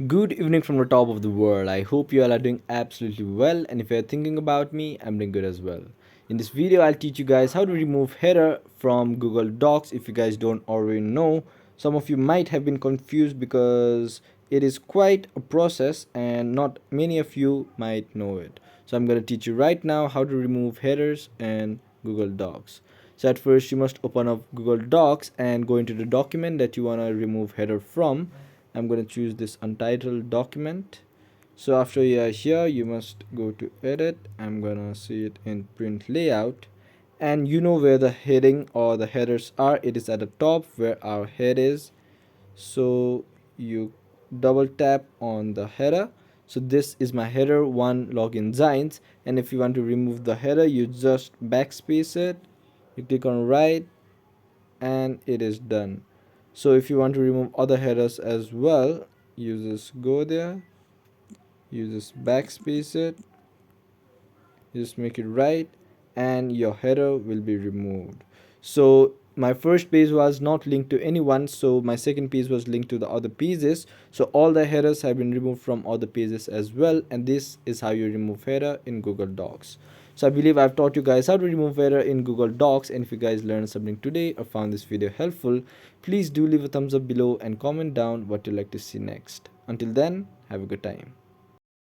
Good evening from the top of the world. I hope you all are doing absolutely well, and if you're thinking about me, I'm doing good as well. In this video, I'll teach you guys how to remove header from Google Docs. If you guys don't already know, some of you might have been confused because it is quite a process and not many of you might know it. So I'm going to teach you right now how to remove headers in Google Docs. So at first you must open up Google Docs and go into the document that you want to remove header from. I'm going to choose this untitled document. So after you are here, you must go to edit. I'm going to see it in print layout, and you know where the heading or the headers are. It is at the top where our head is. So you double tap on the header. So this is my header 1 login signs, and if you want to remove the header, you just backspace it, you click on right, and it is done. So if you want to remove other headers as well, you just go there, you just backspace it, you just make it right, and your header will be removed. So my first page was not linked to anyone, so my second page was linked to the other pages. So all the headers have been removed from other pages as well, and this is how you remove header in Google Docs. So I believe I've taught you guys how to remove header in Google Docs, and if you guys learned something today or found this video helpful, please do leave a thumbs up below and comment down what you'd like to see next. Until then, have a good time.